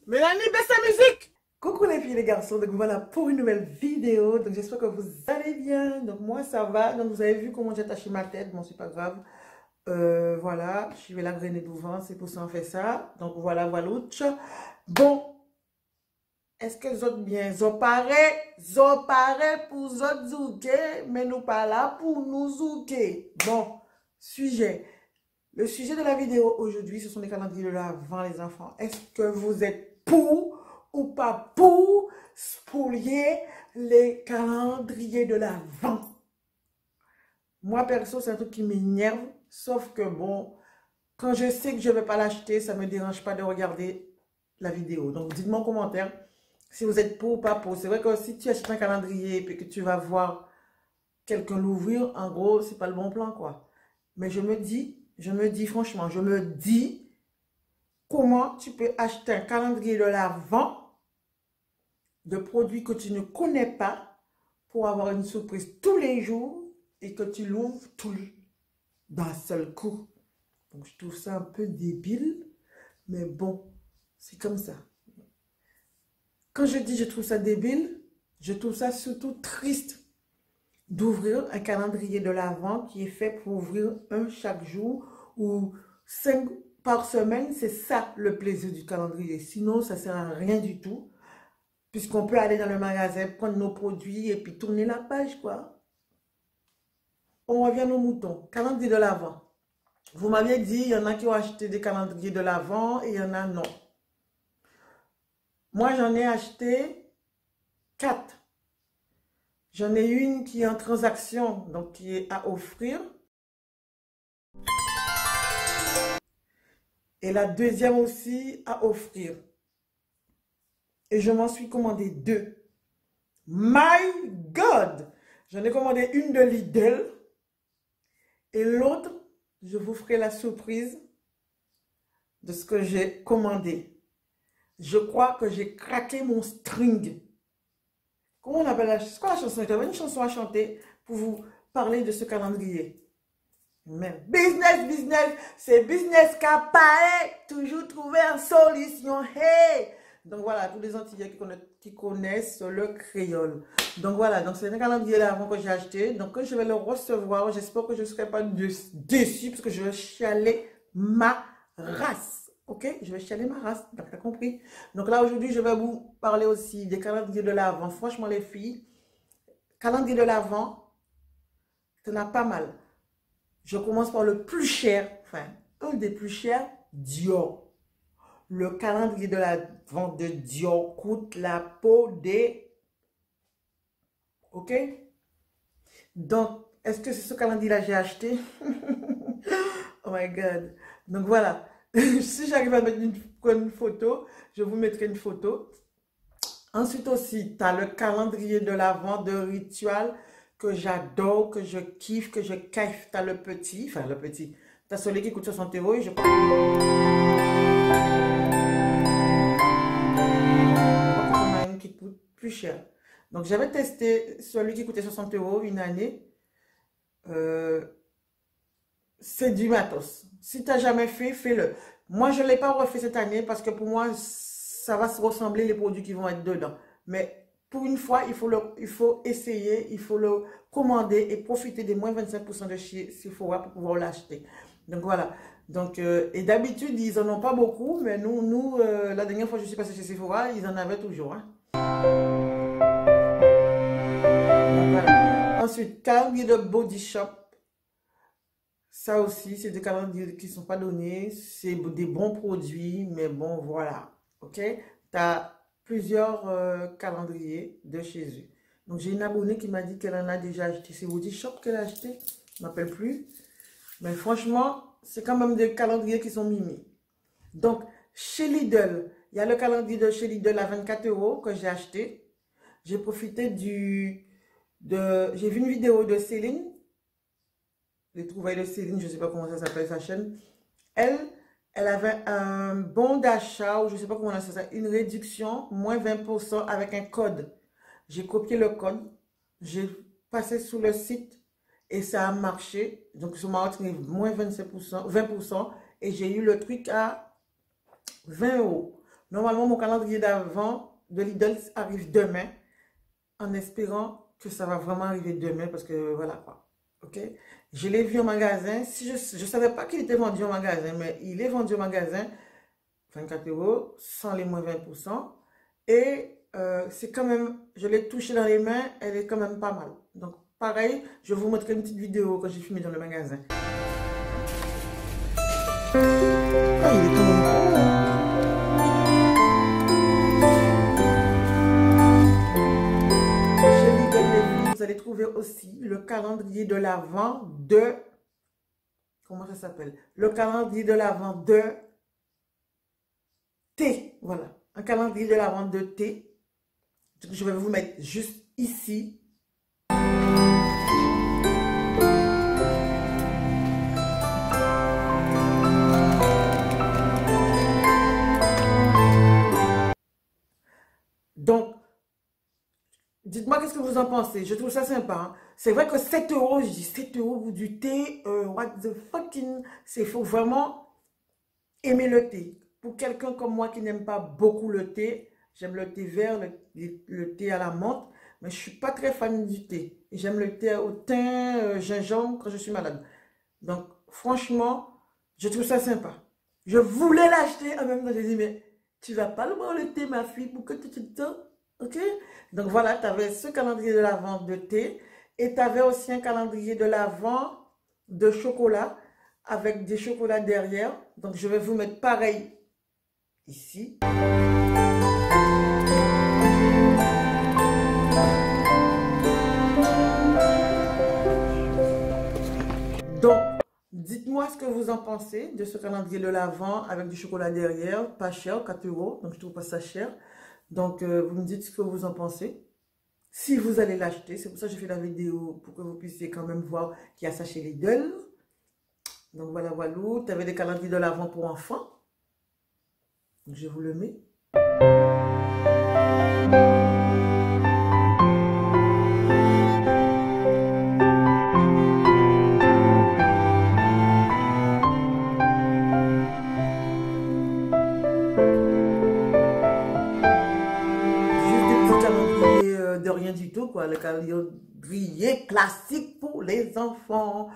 Mélanie, baisse la musique! Coucou les filles et les garçons, donc voilà pour une nouvelle vidéo, donc j'espère que vous allez bien, donc moi ça va, donc vous avez vu comment j'ai attaché ma tête, bon c'est pas grave, voilà, je vais la grainer d'ouvant, c'est pour ça on fait ça, donc voilà, voilà, bon, est-ce que vous êtes bien, zo pare pour zot zouke, mais nous pas là pour nous zouker, bon, le sujet de la vidéo aujourd'hui, ce sont les calendriers de l'Avent, les enfants. Est-ce que vous êtes pour ou pas pour spolier les calendriers de l'Avent? Moi, perso, c'est un truc qui m'énerve. Sauf que bon, quand je sais que je ne vais pas l'acheter, ça ne me dérange pas de regarder la vidéo. Donc, dites-moi en commentaire si vous êtes pour ou pas pour. C'est vrai que si tu achètes un calendrier et que tu vas voir quelqu'un l'ouvrir, en gros, c'est pas le bon plan, quoi. Mais je me dis franchement, je me dis, comment tu peux acheter un calendrier de l'Avent de produits que tu ne connais pas pour avoir une surprise tous les jours et que tu l'ouvres tout d'un seul coup. Donc, je trouve ça un peu débile, mais bon, c'est comme ça. Quand je dis je trouve ça débile, je trouve ça surtout triste d'ouvrir un calendrier de l'Avent qui est fait pour ouvrir un chaque jour ou 5 par semaine. C'est ça le plaisir du calendrier. Sinon, ça ne sert à rien du tout. Puisqu'on peut aller dans le magasin, prendre nos produits et puis tourner la page, quoi. On revient aux moutons. Calendrier de l'Avent. Vous m'aviez dit, il y en a qui ont acheté des calendriers de l'Avent et il y en a non. Moi, j'en ai acheté 4. J'en ai une qui est en transaction, donc qui est à offrir. Et la deuxième aussi à offrir. Et je m'en suis commandé 2. My God! J'en ai commandé une de Lidl. Et l'autre, je vous ferai la surprise de ce que j'ai commandé. Je crois que j'ai craqué mon string. Comment on appelle la chanson? C'est quoi la chanson? J'avais une chanson à chanter pour vous parler de ce calendrier. Mais business, business, c'est business capae, toujours trouver une solution. Hey! Donc voilà, tous les Antillais qui connaissent le créole. Donc voilà, donc c'est un calendrier d'Avent que j'ai acheté. Donc quand je vais le recevoir, j'espère que je ne serai pas déçue parce que je vais chialer ma race. Ok? Je vais chialer ma race. Donc t'as compris? Donc là aujourd'hui, je vais vous parler aussi des calendriers de l'Avent. Franchement les filles, calendrier de l'Avent, t'en as pas mal. Je commence par le plus cher, enfin, un des plus chers, Dior. Le calendrier de la vente de Dior coûte la peau des... Ok? Donc, est-ce que c'est ce calendrier-là que j'ai acheté? Oh my God. Donc voilà. Si j'arrive à mettre une photo, je vous mettrai une photo. Ensuite aussi, tu as le calendrier de la vente de Ritual que j'adore, que je kiffe, que je kiffe. Tu as le petit, enfin le petit. Tu as celui qui coûte 60 € et je crois qu'il y en a une qui coûte plus cher. Donc j'avais testé celui qui coûtait 60 € une année. C'est du matos. Si tu n'as jamais fait, fais-le. Moi, je ne l'ai pas refait cette année parce que pour moi, ça va se ressembler les produits qui vont être dedans. Mais pour une fois, il faut essayer, il faut le commander et profiter des moins 25% de chez Sephora pour pouvoir l'acheter. Donc voilà. Donc, et d'habitude, ils n'en ont pas beaucoup, mais nous la dernière fois que je suis passée chez Sephora, ils en avaient toujours. Hein. Donc voilà. Ensuite, calendrier de Body Shop. Ça aussi, c'est des calendriers qui ne sont pas donnés. C'est des bons produits, mais bon, voilà. OK? Tu as plusieurs calendriers de chez eux. Donc, j'ai une abonnée qui m'a dit qu'elle en a déjà acheté. C'est Woody Shop qu'elle a acheté. Je ne m'appelle plus. Mais franchement, c'est quand même des calendriers qui sont mimi. Donc, chez Lidl, il y a le calendrier de chez Lidl à 24 € que j'ai acheté. J'ai profité j'ai vu une vidéo de Céline. Les trouvailles de Céline, je ne sais pas comment ça s'appelle sa chaîne. Elle avait un bon d'achat, ou je ne sais pas comment on a ça, une réduction, moins 20% avec un code. J'ai copié le code, j'ai passé sur le site et ça a marché. Donc, ça m'a retenu moins 25%, 20% et j'ai eu le truc à 20 €. Normalement, mon calendrier d'avant de Lidl arrive demain, en espérant que ça va vraiment arriver demain, parce que voilà quoi. Ok? Je l'ai vu en magasin. Si je ne savais pas qu'il était vendu en magasin, mais il est vendu au magasin, 24 euros, sans les moins 20%. Et c'est quand même, je l'ai touché dans les mains, elle est quand même pas mal. Donc pareil, je vous montrerai une petite vidéo quand j'ai filmé dans le magasin. Ah, il est quand même gros, hein. Chez Lidl, les filles, vous allez trouver aussi le calendrier de l'Avent de... Comment ça s'appelle? Le calendrier de l'Avent de thé. Voilà. Un calendrier de l'Avent de thé. Je vais vous mettre juste ici. Donc, dites-moi qu'est-ce que vous en pensez. Je trouve ça sympa, hein. C'est vrai que 7 euros, je dis 7 euros pour du thé. What the fucking... Il faut vraiment aimer le thé. Pour quelqu'un comme moi qui n'aime pas beaucoup le thé, j'aime le thé vert, le thé à la menthe, mais je ne suis pas très fan du thé. J'aime le thé au thym, gingembre quand je suis malade. Donc, franchement, je trouve ça sympa. Je voulais l'acheter, en même temps, j'ai dit, mais tu vas pas le boire le thé, ma fille, pour que tu te donnes, ok? Donc voilà, tu avais ce calendrier de l'Avent de thé, et tu avais aussi un calendrier de l'Avent de chocolat, avec des chocolats derrière. Donc, je vais vous mettre pareil ici. Donc, dites-moi ce que vous en pensez de ce calendrier de l'Avent avec du chocolat derrière, pas cher, 4 euros, donc je trouve pas ça cher. Donc, vous me dites ce que vous en pensez. Si vous allez l'acheter, c'est pour ça que j'ai fait la vidéo, pour que vous puissiez quand même voir qu'il y a ça chez Lidl. Donc voilà, voilà, tu avais des calendriers de l'Avent pour enfants. Donc, je vous le mets. De rien du tout, quoi. Le calendrier classique pour les enfants.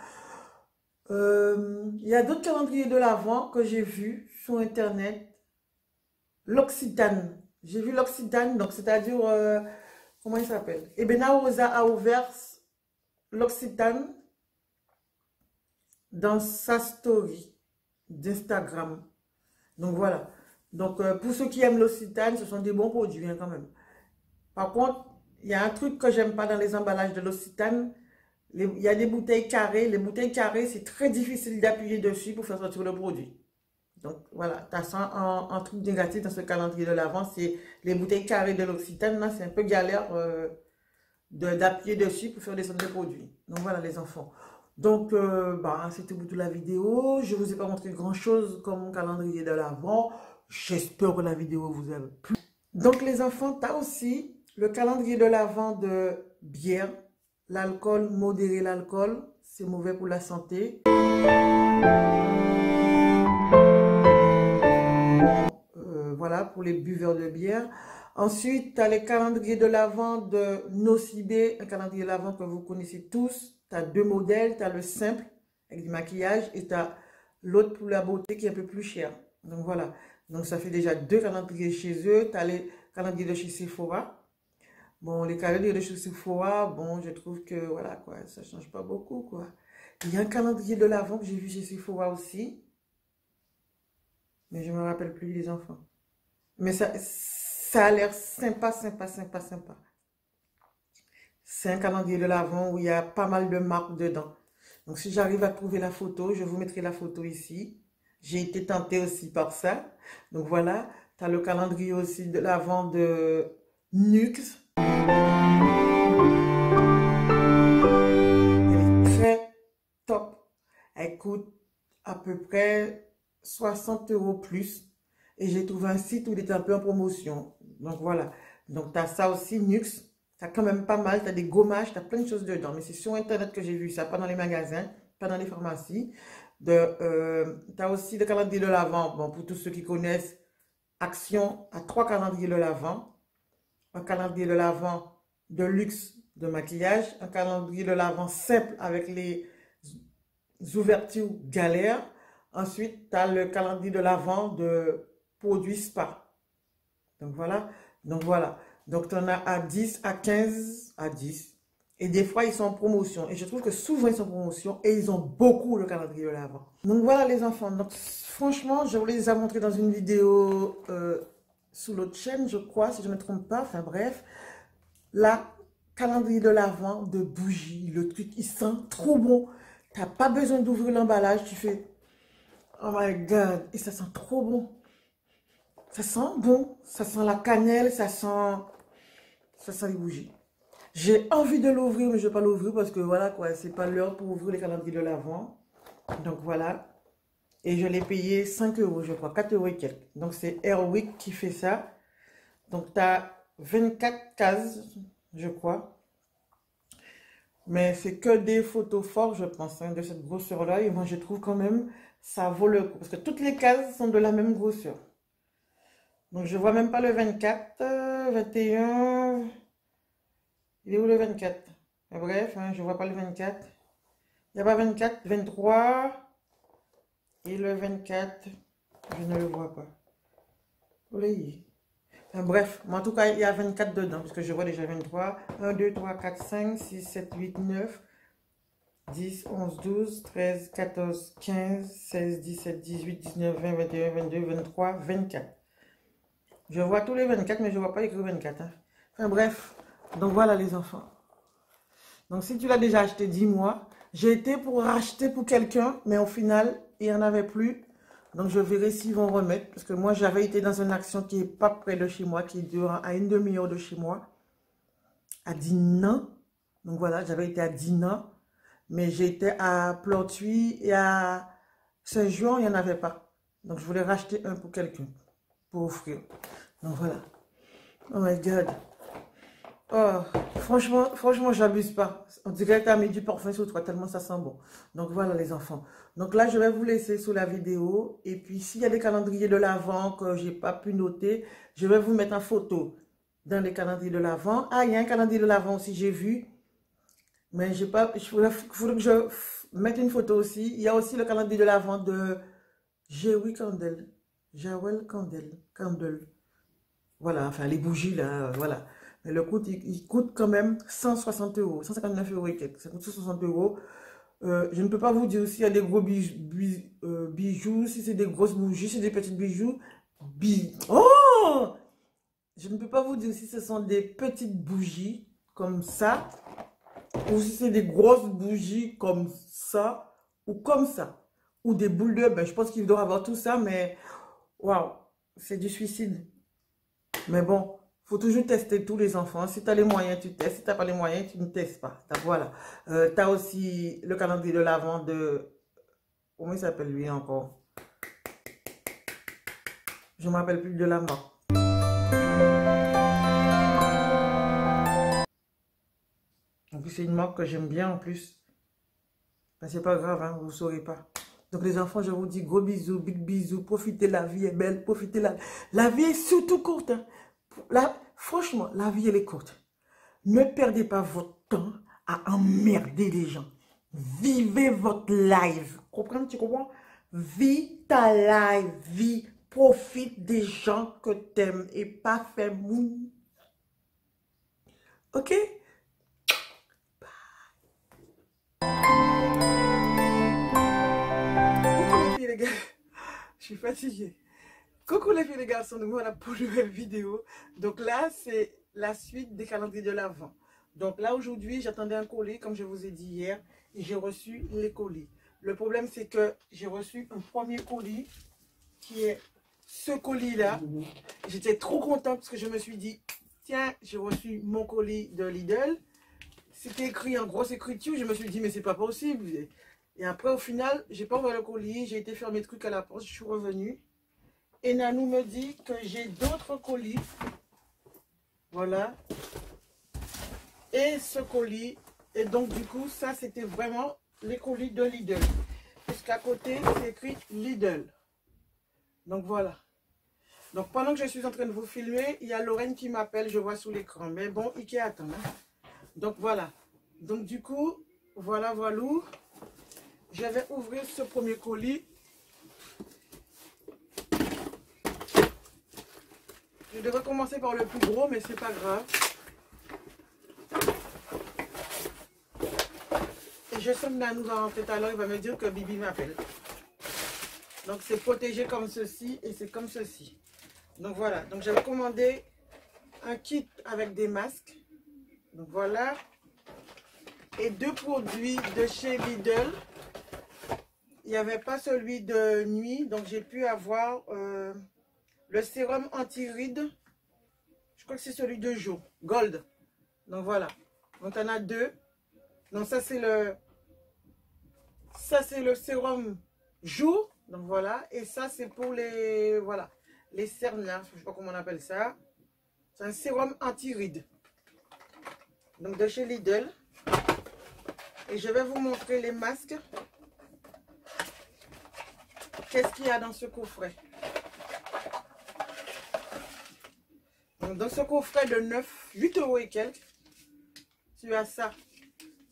Il y a d'autres calendriers de l'Avent que j'ai vus sur Internet. L'Occitane. J'ai vu l'Occitane, donc c'est-à-dire, comment il s'appelle? Ebena Rosa a ouvert l'Occitane dans sa story d'Instagram. Donc voilà. Donc pour ceux qui aiment l'Occitane, ce sont des bons produits, hein, quand même. Par contre, il y a un truc que j'aime pas dans les emballages de l'Occitane. Il y a des bouteilles carrées. Les bouteilles carrées, c'est très difficile d'appuyer dessus pour faire sortir le produit. Donc voilà, tu as ça en truc négatif dans ce calendrier de l'Avent. C'est les bouteilles carrées de l'Occitane. Là, c'est un peu galère d'appuyer dessus pour faire descendre le produit. Donc voilà les enfants. Donc c'était pour toute la vidéo. Je ne vous ai pas montré grand chose comme mon calendrier de l'Avent. J'espère que la vidéo vous a plu. Donc les enfants, tu as aussi le calendrier de l'Avent de bière. L'alcool, modérer l'alcool, c'est mauvais pour la santé. Voilà, pour les buveurs de bière. Ensuite, tu as les calendriers de l'Avent de Nocibé, un calendrier de l'Avent que vous connaissez tous. Tu as deux modèles, tu as le simple avec du maquillage et tu as l'autre pour la beauté qui est un peu plus cher. Donc voilà, donc ça fait déjà deux calendriers chez eux. Tu as les calendriers de chez Sephora. Bon, les calendriers de chez Sephora, bon, je trouve que, voilà, quoi, ça change pas beaucoup, quoi. Il y a un calendrier de l'Avent que j'ai vu chez Sephora aussi. Mais je me rappelle plus les enfants. Mais ça a l'air sympa, sympa, sympa, sympa. C'est un calendrier de l'Avent où il y a pas mal de marques dedans. Donc, si j'arrive à trouver la photo, je vous mettrai la photo ici. J'ai été tentée aussi par ça. Donc, voilà. Tu as le calendrier aussi de l'Avent de Nuxe. Elle est très top. Elle coûte à peu près 60 euros plus. Et j'ai trouvé un site où il était un peu en promotion. Donc voilà. Donc tu as ça aussi, Nuxe. Tu as quand même pas mal. Tu as des gommages, tu as plein de choses dedans. Mais c'est sur Internet que j'ai vu ça, pas dans les magasins, pas dans les pharmacies. Tu as aussi le calendrier de l'Avent. Bon, pour tous ceux qui connaissent, action à 3 calendriers de l'Avent. Un calendrier de l'Avent de luxe de maquillage. Un calendrier de l'Avent simple avec les ouvertures galères. Ensuite, tu as le calendrier de l'Avent de produits spa. Donc voilà. Donc tu en as à 10, à 15, à 10. Et des fois, ils sont en promotion. Et je trouve que souvent, ils sont en promotion. Et ils ont beaucoup le calendrier de l'Avent. Donc voilà les enfants. Donc franchement, je vous les ai montrés dans une vidéo sous l'autre chaîne, je crois, si je ne me trompe pas. Enfin bref. La calendrier de l'Avent de bougies. Le truc, il sent trop bon. Tu n'as pas besoin d'ouvrir l'emballage. Tu fais, oh my God. Et ça sent trop bon. Ça sent bon. Ça sent la cannelle. Ça sent les bougies. J'ai envie de l'ouvrir, mais je ne vais pas l'ouvrir parce que voilà quoi, c'est pas l'heure pour ouvrir les calendriers de l'Avent. Donc voilà. Et je l'ai payé 5 €, je crois, 4 € et quelques. Donc c'est Airwick qui fait ça. Donc tu as 24 cases, je crois. Mais c'est que des photos fortes, je pense, hein, de cette grosseur-là. Et moi, je trouve quand même, ça vaut le coup. Parce que toutes les cases sont de la même grosseur. Donc je vois même pas le 24, 21... Il est où le 24? Bref, hein, je vois pas le 24. Il n'y a pas 24, 23. Et le 24, je ne le vois pas. Oui. Enfin, bref, mais en tout cas, il y a 24 dedans. Parce que je vois déjà 23. 1, 2, 3, 4, 5, 6, 7, 8, 9, 10, 11, 12, 13, 14, 15, 16, 17, 18, 19, 20, 21, 22, 23, 24. Je vois tous les 24, mais je ne vois pas écrit 24. Hein. Enfin bref. Donc voilà les enfants. Donc si tu l'as déjà acheté, dis-moi. J'ai été pour racheter pour quelqu'un, mais au final, il n'y en avait plus. Donc je verrai s'ils vont remettre. Parce que moi, j'avais été dans une action qui n'est pas près de chez moi, qui dure à une demi-heure de chez moi. À Dinan. Donc voilà, j'avais été à Dinan. Mais j'ai été à Plantuy et à Saint-Jean, il n'y en avait pas. Donc je voulais racheter un pour quelqu'un. Pour offrir. Donc voilà. Oh my God. Oh, franchement, j'abuse pas. On dirait que tu as mis du parfum sur toi, tellement ça sent bon. Donc voilà les enfants. Donc là, je vais vous laisser sous la vidéo. Et puis, s'il y a des calendriers de l'Avent que j'ai pas pu noter, je vais vous mettre en photo dans les calendriers de l'Avent. Ah, il y a un calendrier de l'Avent aussi, j'ai vu. Mais j'ai pas. Il faudrait que je mette une photo aussi. Il y a aussi le calendrier de l'Avent de Jerry Candle. Jawel Candle. Voilà, enfin les bougies là, voilà. Mais le coût, il coûte quand même 160 €, 159 € et quelques. Ça coûte 160 €. Je ne peux pas vous dire s'il y a des gros bijoux, si c'est des grosses bougies, si c'est des petits bijoux. Oh! Je ne peux pas vous dire si ce sont des petites bougies comme ça, ou si c'est des grosses bougies comme ça, ou comme ça. Ou des boules d'œuf. Ben, je pense qu'il doit avoir tout ça, mais waouh, c'est du suicide. Mais bon, il faut toujours tester tous les enfants. Si tu as les moyens, tu testes. Si tu n'as pas les moyens, tu ne testes pas. Voilà. Tu as aussi le calendrier de l'Avent de... Comment il s'appelle lui encore? Je ne me rappelle plus de la marque. En plus, c'est une marque que j'aime bien en plus. Mais c'est pas grave, hein, vous ne saurez pas. Donc les enfants, je vous dis gros bisous, big bisous. Profitez, la vie est belle. Profitez, la vie est surtout courte. Hein. Franchement, la vie, elle est courte. Ne perdez pas votre temps à emmerder les gens. Vivez votre life. Comprends, tu comprends? Vis ta life. Vis. Profite des gens que tu aimes et pas faire mou. Ok? Coucou les filles, les gars. Je suis fatiguée. Coucou les filles et les garçons, donc voilà pour une nouvelle vidéo. Donc là, c'est la suite des calendriers de l'Avent. Donc là, aujourd'hui, j'attendais un colis, comme je vous ai dit hier, et j'ai reçu les colis. Le problème, c'est que j'ai reçu un premier colis, qui est ce colis-là. J'étais trop contente parce que je me suis dit, tiens, j'ai reçu mon colis de Lidl. C'était écrit en grosse écriture, je me suis dit, mais c'est pas possible. Et après, au final, j'ai pas ouvert le colis, j'ai été faire mes trucs à la poste, je suis revenue. Et Nanou me dit que j'ai d'autres colis. Voilà. Et ce colis. Et donc, du coup, ça, c'était vraiment les colis de Lidl. Jusqu'à côté, c'est écrit Lidl. Donc, voilà. Donc, pendant que je suis en train de vous filmer, il y a Lorraine qui m'appelle, je vois sous l'écran. Mais bon, Ikea attend. Hein. Donc, voilà. Donc, du coup, voilà. Je vais ouvrir ce premier colis. Je devrais commencer par le plus gros, mais c'est pas grave. Et je sens que Nanou va rentrer tout à l'heure, il va me dire que Bibi m'appelle. Donc, c'est protégé comme ceci et c'est comme ceci. Donc, voilà. Donc, j'avais commandé un kit avec des masques. Donc, voilà. Et 2 produits de chez Lidl. Il n'y avait pas celui de nuit, donc j'ai pu avoir le sérum anti-rides. Je crois que c'est celui de jour, Gold. Donc voilà. Donc on a 2. Donc ça c'est le sérum jour. Donc voilà. Et ça c'est pour les les cernes là. Je ne sais pas comment on appelle ça. C'est un sérum anti-rides. Donc de chez Lidl. Et je vais vous montrer les masques. Qu'est-ce qu'il y a dans ce coffret? Donc, dans ce coffret de 8 € et quelques, tu as ça.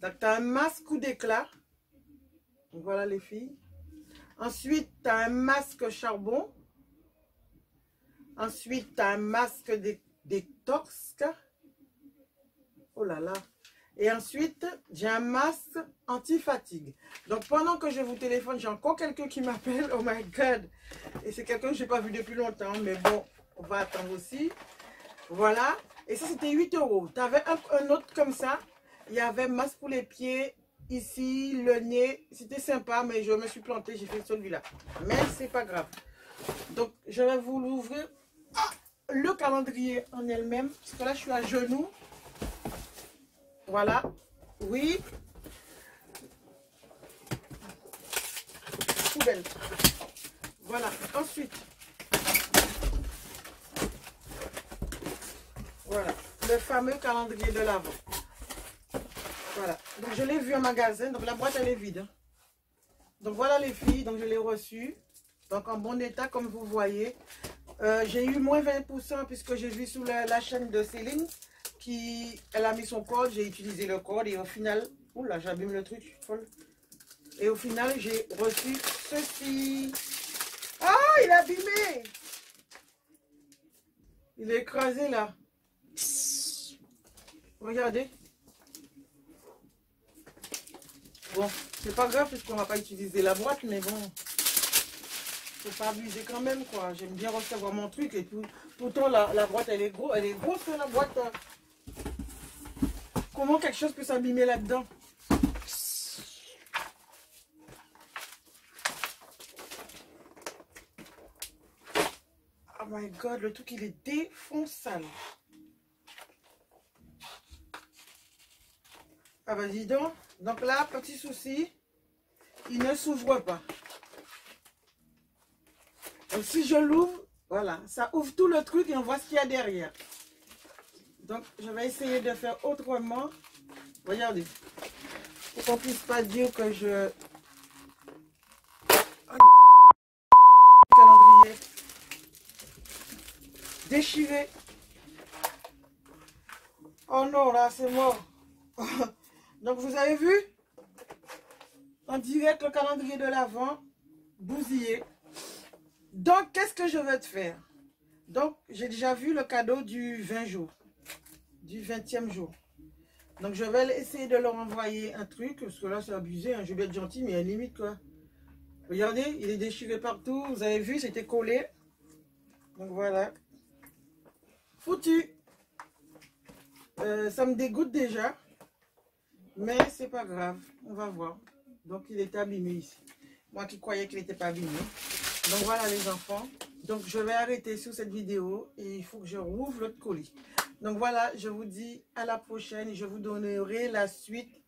Donc, tu as un masque coup d'éclat. Voilà les filles. Ensuite, tu as un masque charbon. Ensuite, tu as un masque détox. Oh là là. Et ensuite, j'ai un masque anti-fatigue. Donc, pendant que je vous téléphone, j'ai encore quelqu'un qui m'appelle. Oh my God. Et c'est quelqu'un que je n'ai pas vu depuis longtemps. Mais bon, on va attendre aussi. Voilà. Et ça, c'était 8 €. Tu avais un autre comme ça. Il y avait masque pour les pieds. Ici, le nez. C'était sympa, mais je me suis plantée. J'ai fait celui-là. Mais c'est pas grave. Donc, je vais vous l'ouvrir. Ah, le calendrier en elle-même. Parce que là, je suis à genoux. Voilà, oui. Poubelle. Voilà, ensuite. Voilà, le fameux calendrier de l'Avent. Voilà, donc je l'ai vu en magasin, donc la boîte elle est vide. Donc voilà les filles, donc je l'ai reçu. Donc en bon état comme vous voyez. J'ai eu moins 20% puisque j'ai vu sur la chaîne de Céline. Elle a mis son code, j'ai utilisé le code et au final, oula, j'abîme le truc, folle. Et au final, j'ai reçu ceci. Ah, il est abîmé. Il est écrasé là. Regardez. Bon, c'est pas grave puisqu'on va pas utiliser la boîte, mais bon, faut pas abuser quand même quoi. J'aime bien recevoir mon truc et tout. Pourtant la boîte elle est grosse la boîte. Comment quelque chose peut s'abîmer là-dedans? Oh my God, le truc il est défonçable. Ah bah dis donc. Donc là, petit souci, il ne s'ouvre pas. Donc si je l'ouvre, voilà, ça ouvre tout le truc et on voit ce qu'il y a derrière. Donc je vais essayer de faire autrement. Regardez. Pour qu'on ne puisse pas dire que je... Oh, calendrier. Déchiré. Oh non, là c'est mort. Donc vous avez vu? En direct le calendrier de l'Avent, bousillé. Donc qu'est-ce que je vais te faire? Donc j'ai déjà vu le cadeau du 20 jours. Du 20e jour. Donc je vais essayer de leur envoyer un truc. Parce que là c'est abusé. Hein. Je vais être gentil mais il y a une limite quoi. Regardez, il est déchiré partout. Vous avez vu, c'était collé. Donc voilà. Foutu. Ça me dégoûte déjà. Mais c'est pas grave. On va voir. Donc il est abîmé ici. Moi qui croyais qu'il n'était pas abîmé. Donc voilà les enfants. Donc je vais arrêter sur cette vidéo. Et il faut que je rouvre l'autre colis. Donc voilà, je vous dis à la prochaine. Je vous donnerai la suite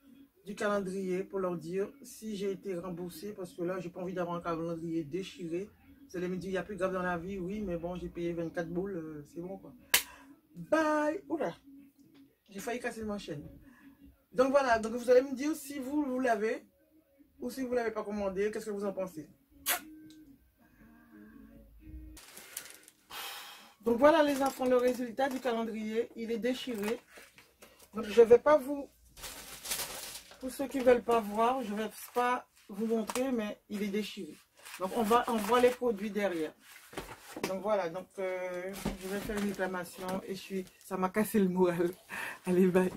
du calendrier pour leur dire si j'ai été remboursé. Parce que là, j'ai pas envie d'avoir un calendrier déchiré. Vous allez me dire, il y a plus grave dans la vie. Oui, mais bon, j'ai payé 24 boules. C'est bon quoi. Bye. Oula. J'ai failli casser ma chaîne. Donc voilà, donc vous allez me dire si vous l'avez ou si vous ne l'avez pas commandé. Qu'est-ce que vous en pensez? Donc voilà les enfants, le résultat du calendrier, il est déchiré. Donc je ne vais pas vous, pour ceux qui ne veulent pas voir, je ne vais pas vous montrer, mais il est déchiré. Donc on voit les produits derrière. Donc voilà, donc je vais faire une réclamation et ça m'a cassé le moral. Allez, bye.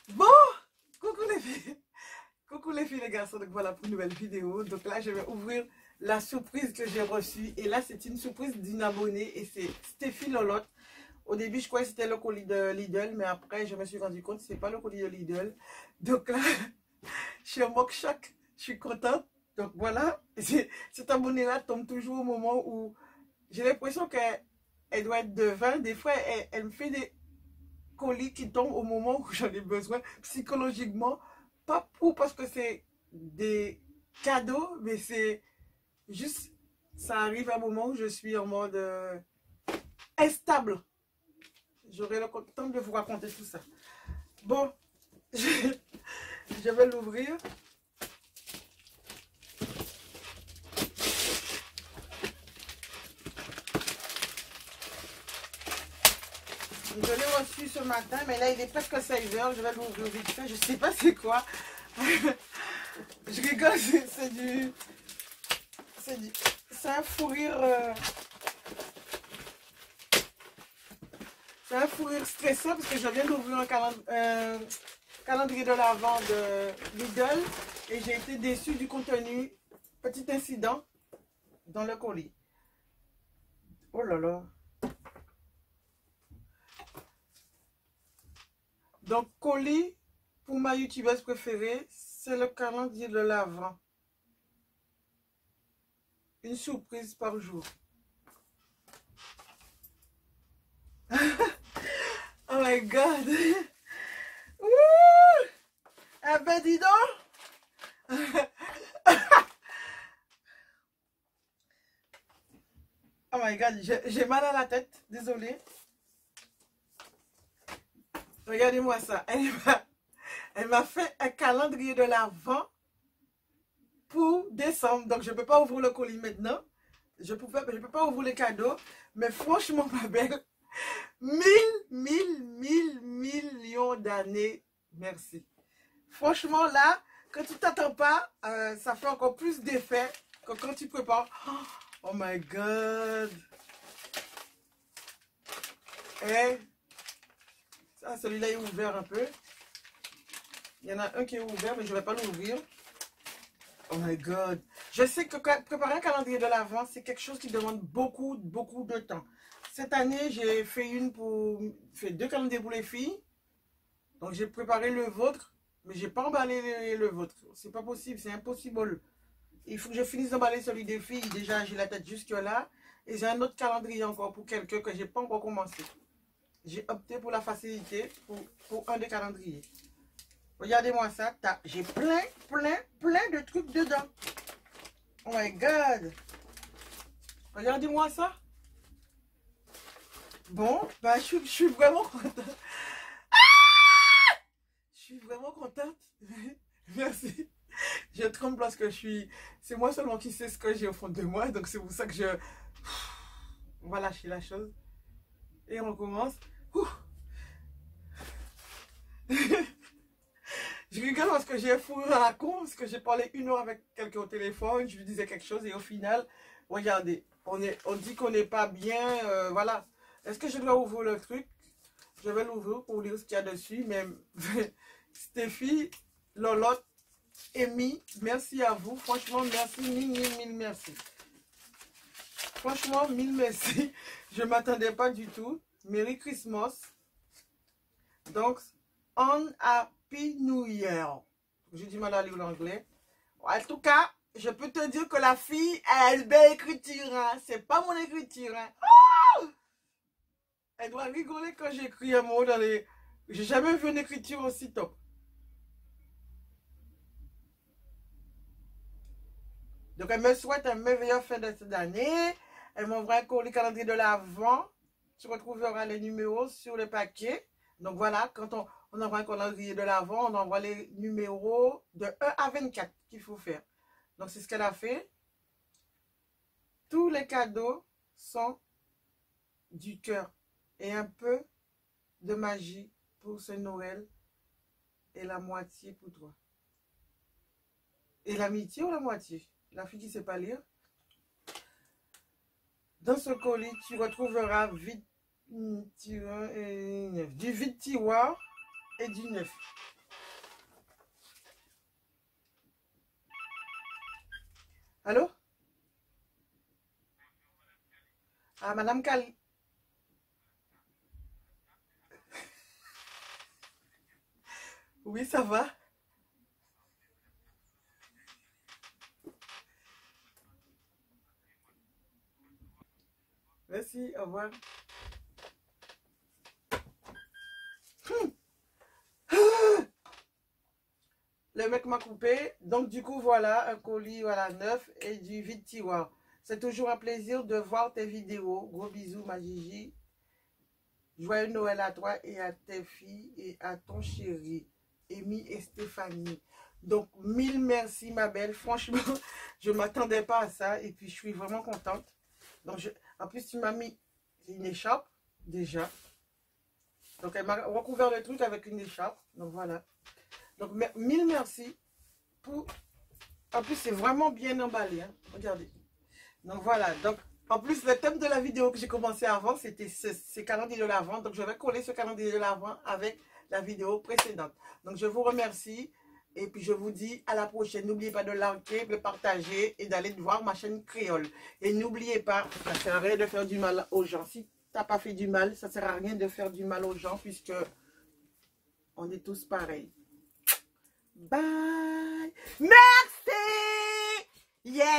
Bon, coucou les filles. Coucou les filles, les garçons, donc voilà pour une nouvelle vidéo. Donc là, je vais ouvrir la surprise que j'ai reçue. Et là, c'est une surprise d'une abonnée et c'est Stéphie Lolotte. Au début, je croyais que c'était le colis de Lidl, mais après, je me suis rendu compte que ce n'est pas le colis de Lidl. Donc là, je suis en moque choc, je suis contente. Donc voilà, cette abonnée-là tombe toujours au moment où j'ai l'impression qu'elle doit être de 20. Des fois, elle me fait des colis qui tombent au moment où j'en ai besoin psychologiquement. Pas parce que c'est des cadeaux, mais c'est juste, ça arrive à un moment où je suis en mode instable. J'aurai le temps de vous raconter tout ça. Bon, je vais l'ouvrir. Je l'ai reçu ce matin, mais là il est presque 16 h. Je vais l'ouvrir vite fait. Je sais pas c'est quoi. Je rigole, c'est un fou rire. C'est un fou rire stressant parce que je viens d'ouvrir un calendrier de l'Avent de Lidl et j'ai été déçue du contenu. Petit incident dans le colis. Oh là là. Donc, colis pour ma youtubeuse préférée, c'est le calendrier de l'Avent. Une surprise par jour. Oh my god. Ouh. Eh ben dis donc. Oh my god, j'ai mal à la tête, désolée. Regardez-moi ça. Elle m'a fait un calendrier de l'Avent pour décembre. Donc, je ne peux pas ouvrir le colis maintenant. Je peux pas ouvrir les cadeaux. Mais franchement, ma belle, 1000 millions d'années. Merci. Franchement, là, quand tu t'attends pas, ça fait encore plus d'effet que quand tu prépares. Oh my God. Et ça, celui-là est ouvert un peu. Il y en a un qui est ouvert, mais je ne vais pas l'ouvrir. Oh my God. Je sais que préparer un calendrier de l'Avent, c'est quelque chose qui demande beaucoup de temps. Cette année, j'ai fait 2 calendriers pour les filles. Donc, j'ai préparé le vôtre, mais je n'ai pas emballé le vôtre. C'est pas possible, c'est impossible. Il faut que je finisse d'emballer celui des filles. Déjà, j'ai la tête jusque là. Et j'ai un autre calendrier encore pour quelqu'un que je n'ai pas encore commencé. J'ai opté pour la facilité pour un des calendriers. Regardez-moi ça. J'ai plein de trucs dedans. Oh my God. Regardez-moi ça. Bon, bah, je suis vraiment contente. Ah! Je suis vraiment contente. Merci. Je tremble parce que c'est moi seulement qui sais ce que j'ai au fond de moi. Donc, c'est pour ça que on va lâcher la chose. Et on commence. Je rigole parce que j'ai fourré à la con, parce que j'ai parlé 1 heure avec quelqu'un au téléphone, je lui disais quelque chose et au final, regardez, on dit qu'on n'est pas bien, voilà. Est-ce que je dois ouvrir le truc? Je vais l'ouvrir pour lire ce qu'il y a dessus, mais Stéphie, Lolotte, Amy, merci à vous, franchement, merci, mille merci. Franchement, 1000 merci, je ne m'attendais pas du tout. Merry Christmas. Donc, on Happy New Year. J'ai du mal à lire l'anglais. En tout cas, je peux te dire que la fille a une belle écriture. Hein. C'est pas mon écriture. Hein. Oh, elle doit rigoler quand j'écris un mot dans les... J'ai jamais vu une écriture aussi top. Donc, elle me souhaite un merveilleux fin de cette année. Elle m'envoie un colis calendrier de l'Avent. Tu retrouveras les numéros sur le paquet. Donc, voilà, quand on envoie un calendrier de l'Avent, on envoie les numéros de 1 à 24 qu'il faut faire. Donc, c'est ce qu'elle a fait. Tous les cadeaux sont du cœur et un peu de magie pour ce Noël et la moitié pour toi. Et l'amitié ou la moitié? La fille qui ne sait pas lire. Dans ce colis, tu retrouveras du vide tiroir et du neuf. Allô? Ah, Madame Cal. Oui, ça va. Merci, au revoir. Le mec m'a coupé. Donc, du coup, voilà, un colis, voilà, neuf et du vide tiroir. C'est toujours un plaisir de voir tes vidéos. Gros bisous, ma Gigi. Joyeux Noël à toi et à tes filles et à ton chéri, Amy et Stéphanie. Donc, mille merci, ma belle. Franchement, je ne m'attendais pas à ça. Et puis, je suis vraiment contente. Donc, en plus, tu m'as mis une écharpe, déjà. Donc, elle m'a recouvert le truc avec une écharpe. Donc, voilà. Donc, mille merci pour... En plus, c'est vraiment bien emballé. Hein. Regardez. Donc, voilà. Donc, en plus, le thème de la vidéo que j'ai commencé avant, c'était ce calendrier de l'Avent. Donc, je vais coller ce calendrier de l'Avent avec la vidéo précédente. Donc, je vous remercie. Et puis, je vous dis à la prochaine. N'oubliez pas de liker, de partager et d'aller voir ma chaîne créole. Et n'oubliez pas, ça ne sert à rien de faire du mal aux gens. Si tu n'as pas fait du mal, ça ne sert à rien de faire du mal aux gens puisque on est tous pareils. Bye. Merci. Yeah.